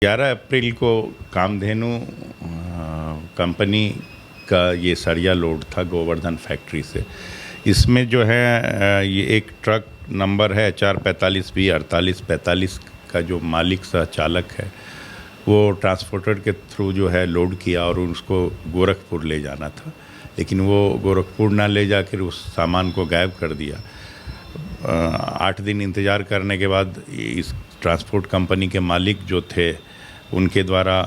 11 अप्रैल को कामधेनु कंपनी का ये सरिया लोड था गोवर्धन फैक्ट्री से। इसमें जो है ये एक ट्रक नंबर है HR45B4845 का जो मालिक सह चालक है वो ट्रांसपोर्टर के थ्रू जो है लोड किया और उसको गोरखपुर ले जाना था, लेकिन वो गोरखपुर ना ले जाकर उस सामान को गायब कर दिया। 8 दिन इंतज़ार करने के बाद इस ट्रांसपोर्ट कंपनी के मालिक जो थे उनके द्वारा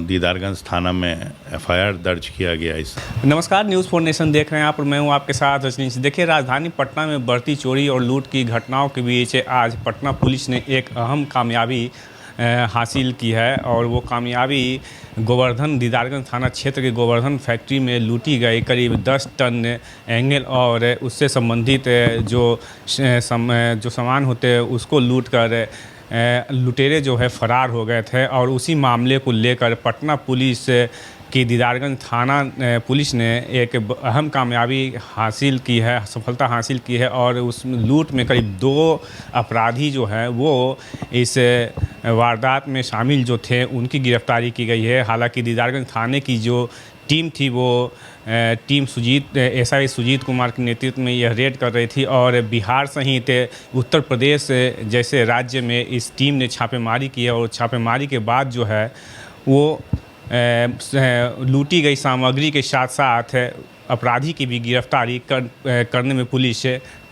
दीदारगंज थाना में FIR दर्ज किया गया। इस नमस्कार, न्यूज़ 4 नेशन देख रहे हैं आप और मैं हूं आपके साथ रजनीश। देखिए, राजधानी पटना में बढ़ती चोरी और लूट की घटनाओं के बीच आज पटना पुलिस ने एक अहम कामयाबी हासिल की है और वो कामयाबी गोवर्धन दीदारगंज थाना क्षेत्र के गोवर्धन फैक्ट्री में लूटी गई करीब 10 टन एंगल और उससे संबंधित जो सामान होते हैं उसको लूट कर लुटेरे जो है फरार हो गए थे। और उसी मामले को लेकर पटना पुलिस की दीदारगंज थाना पुलिस ने एक अहम कामयाबी हासिल की है, सफलता हासिल की है और उस लूट में करीब 2 अपराधी जो है वो इस वारदात में शामिल जो थे उनकी गिरफ्तारी की गई है। हालांकि दीदारगंज थाने की जो टीम थी वो टीम SI सुजीत कुमार के नेतृत्व में यह रेड कर रही थी और बिहार सहित उत्तर प्रदेश जैसे राज्य में इस टीम ने छापेमारी की है और छापेमारी के बाद जो है वो लूटी गई सामग्री के साथ साथ अपराधी की भी गिरफ्तारी करने में पुलिस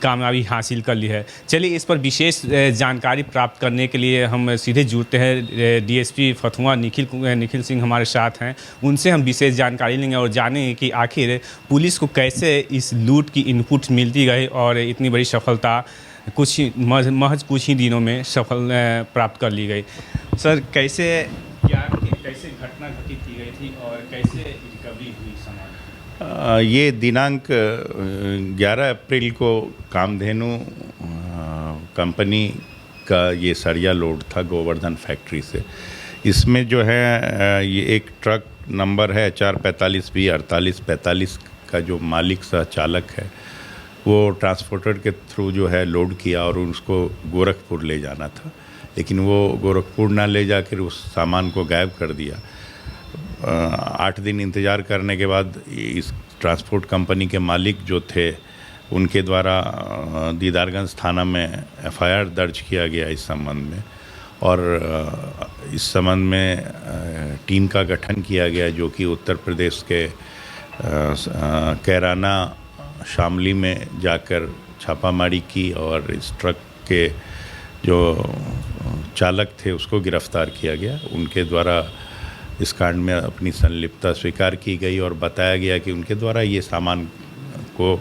कामयाबी हासिल कर ली है। चलिए, इस पर विशेष जानकारी प्राप्त करने के लिए हम सीधे जुड़ते हैं। DSP फतुहा निखिल सिंह हमारे साथ हैं, उनसे हम विशेष जानकारी लेंगे और जानेंगे कि आखिर पुलिस को कैसे इस लूट की इनपुट मिलती गई और इतनी बड़ी सफलता महज कुछ ही दिनों में प्राप्त कर ली गई। सर, कैसे घटना घटित की गई थी और कैसे रिकवरी हुई सामान? ये दिनांक 11 अप्रैल को कामधेनु कंपनी का ये सरिया लोड था गोवर्धन फैक्ट्री से। इसमें जो है ये एक ट्रक नंबर है HR45B4845 का जो मालिक सह चालक है वो ट्रांसपोर्टर के थ्रू जो है लोड किया और उसको गोरखपुर ले जाना था, लेकिन वो गोरखपुर ना ले जाकर उस सामान को गायब कर दिया। 8 दिन इंतज़ार करने के बाद इस ट्रांसपोर्ट कंपनी के मालिक जो थे उनके द्वारा दीदारगंज थाना में FIR दर्ज किया गया इस संबंध में और इस संबंध में टीम का गठन किया गया जो कि उत्तर प्रदेश के कैराना शामली में जाकर छापामारी की और इस ट्रक के जो चालक थे उसको गिरफ्तार किया गया। उनके द्वारा इस कांड में अपनी संलिप्तता स्वीकार की गई और बताया गया कि उनके द्वारा ये सामान को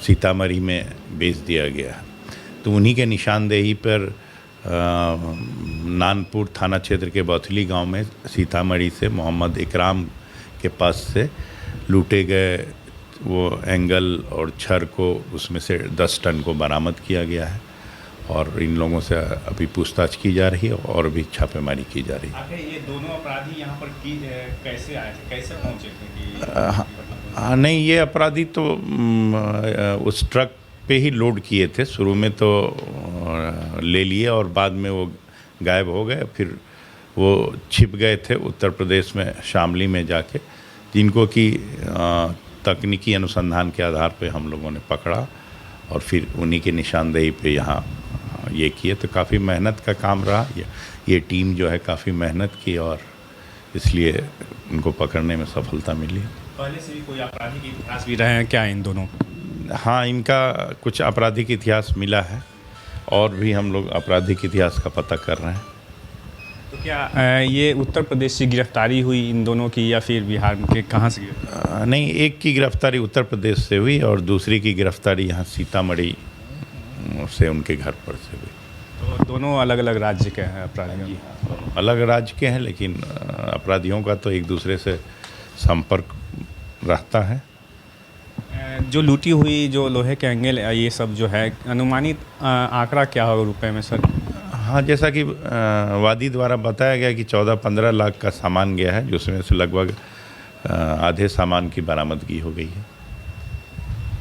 सीतामढ़ी में बेच दिया गया। तो उन्हीं के निशानदेही पर नानपुर थाना क्षेत्र के बौथली गांव में सीतामढ़ी से मोहम्मद इकराम के पास से लूटे गए वो एंगल और छर को उसमें से 10 टन को बरामद किया गया है और इन लोगों से अभी पूछताछ की जा रही है और भी छापेमारी की जा रही है। आखिर ये दोनों अपराधी यहाँ पर कैसे आए थे, कैसे पहुँचे थे? नहीं, ये अपराधी तो उस ट्रक पे ही लोड किए थे। शुरू में तो ले लिए और बाद में वो गायब हो गए, फिर वो छिप गए थे उत्तर प्रदेश में शामली में जाके, जिनको कि तकनीकी अनुसंधान के आधार पे हम लोगों ने पकड़ा और फिर उन्हीं के निशानदेही पे यहाँ ये किए। तो काफ़ी मेहनत का काम रहा ये टीम जो है काफ़ी मेहनत की और इसलिए उनको पकड़ने में सफलता मिली। पहले से भी कोई आपराधिक इतिहास भी रहे हैं क्या इन दोनों? हाँ, इनका कुछ आपराधिक इतिहास मिला है और भी हम लोग आपराधिक इतिहास का पता कर रहे हैं। तो क्या ये उत्तर प्रदेश से गिरफ्तारी हुई इन दोनों की या फिर बिहार के कहाँ से? नहीं, एक की गिरफ्तारी उत्तर प्रदेश से हुई और दूसरी की गिरफ्तारी यहाँ सीतामढ़ी से उनके घर पर से हुई। तो दोनों अलग अलग राज्य के हैं अपराधी? अलग राज्य के हैं, लेकिन अपराधियों का तो एक दूसरे से संपर्क रहता है। जो लूटी हुई जो लोहे के एंगल ये सब जो है अनुमानित आंकड़ा क्या होगा रुपए में सर? हाँ, जैसा कि वादी द्वारा बताया गया कि 14-15 लाख का सामान गया है, जिसमें से लगभग आधे सामान की बरामदगी हो गई है।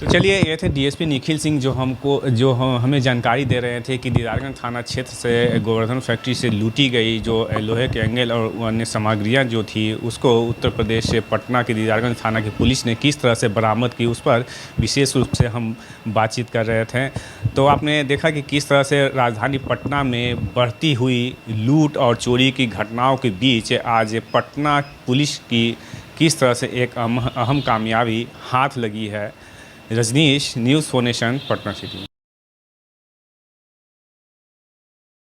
तो चलिए, ये थे डीएसपी निखिल सिंह जो हमें जानकारी दे रहे थे कि दीदारगंज थाना क्षेत्र से गोवर्धन फैक्ट्री से लूटी गई जो लोहे के एंगल और अन्य सामग्रियां जो थी उसको उत्तर प्रदेश से पटना के दीदारगंज थाना की पुलिस ने किस तरह से बरामद की, उस पर विशेष रूप से हम बातचीत कर रहे थे। तो आपने देखा कि किस तरह से राजधानी पटना में बढ़ती हुई लूट और चोरी की घटनाओं के बीच आज पटना पुलिस की किस तरह से एक अहम कामयाबी हाथ लगी है। Rajneesh, news 4 nation, Patna city.